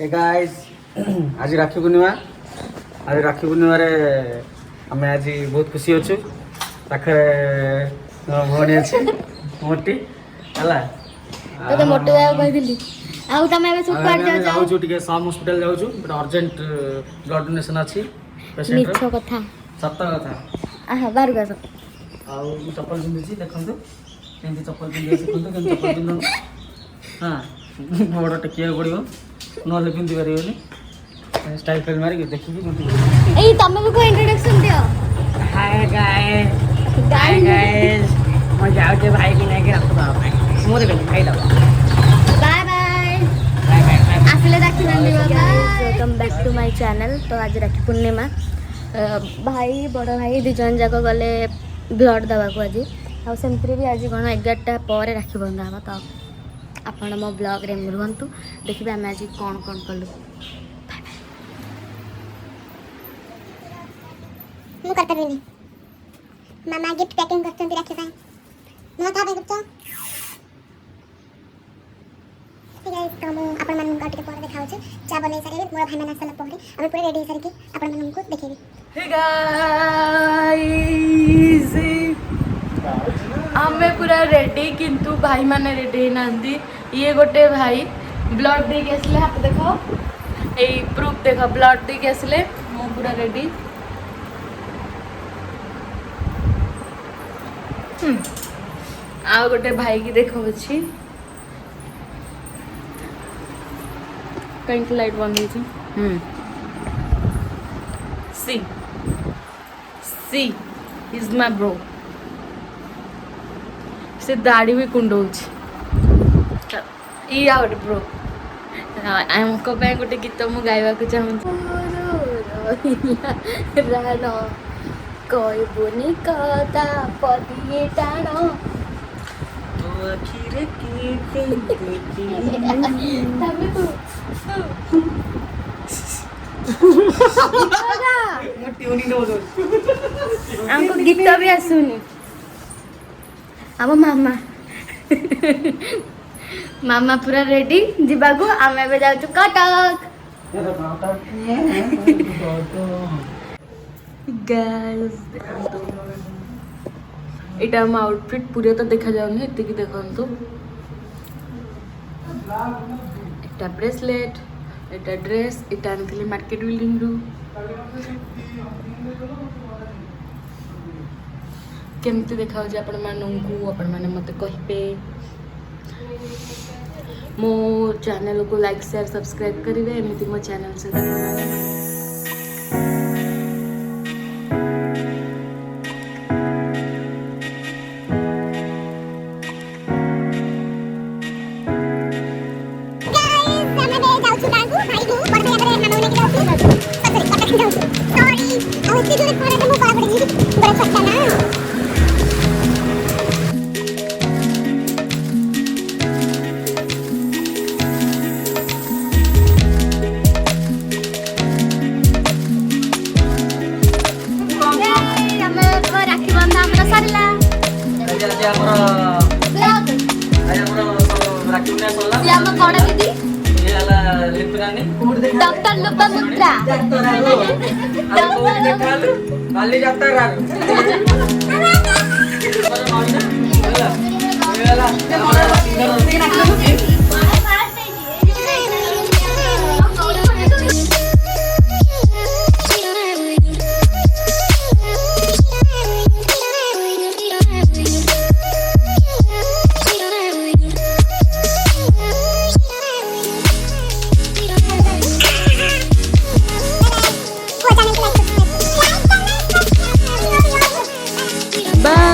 Hey guys, आज राखी पूर्णिमा रे आमे आज बहुत खुशी अच्छु पाखे भौणी अच्छी मोटी हला तो मोटे जाय कहि दिली आउ तमे एबे सब पार जाउ जाउ टिके साम हॉस्पिटल जाउ छु बट अर्जेंट ब्लड डोनेशन अछि पेशेंट मिछ कथा सत्य कथा आहा बारु गास आउ चप्पल पिंदी देखंतु केंती चप्पल पिंदी देखंतु केंती चप्पल पिंदु हां बड़ टेकिया पड़िबो नले पिंदी परिबोनी स्टाइल फेल मारी देखि ए तमे को इंट्रोडक्शन दियो हाय गाइस मैं जाओ के भाई की नहीं के रखो बाबा मो दे खाई दो बाय बाय आसले राखी बंदी बाबा welcome back to my channel. तो आज राखी पूर्णिमा भाई बड़ भाई दि जन जाक गले ब्लड दवा को आज आ सेमत्री भी आज कोन 11टा पर राखी बंदा हम तो आपण मो ब्लॉग रे रुहंतु देखिबे हम आज कोन कोन कलु मु करता बिनी मामा गिफ्ट पैकिंग करछंती राखी पाई मो था पे करछो गाइस तो मु आपण मन गाटी पर देखाउ छ चा बनै सारे मोर भाई माना सला पहरे हम पूरे रेडी सारे की आपण मन को देखेबी। हे गाइस हमें पूरा रेडी किंतु भाई माने रेडी नांदी ये गोटे भाई ब्लड दे के असले हाथ देखो ए प्रूफ देखो ब्लड दे के असले मु पूरा रेडी आ गोटे भाई की देखो अछि कहीं लाइट बंद है सी इज माय ब्रो से दाढ़ी भी कुंडौछ ई आउट ब्रो हमको पे गोटे गीत मु गाइबा को चाहूँ रानो कोई बुनी कदा पदिए टाणो तो आखिर की तबे तू ट्यूनिंग दो हमको गीत भी आसुनी हम मामा मामा पूरा रेडी जीवा को आम एबे जाउ कटक गाइस एटा हम आउटफिट पूरे तो देखा जाउनी एते की देखंतु एटा ब्रेसलेट एटा ड्रेस एटा आनथिली मार्केट बिल्डिंग रु केमती देखा आपण मानू आपण माने मते कहिबे मो चैनल को लाइक शेयर सब्सक्राइब करिवे एमिति मो चैनल से डॉक्टर लोपामुद्रा वाली जाता है Bye.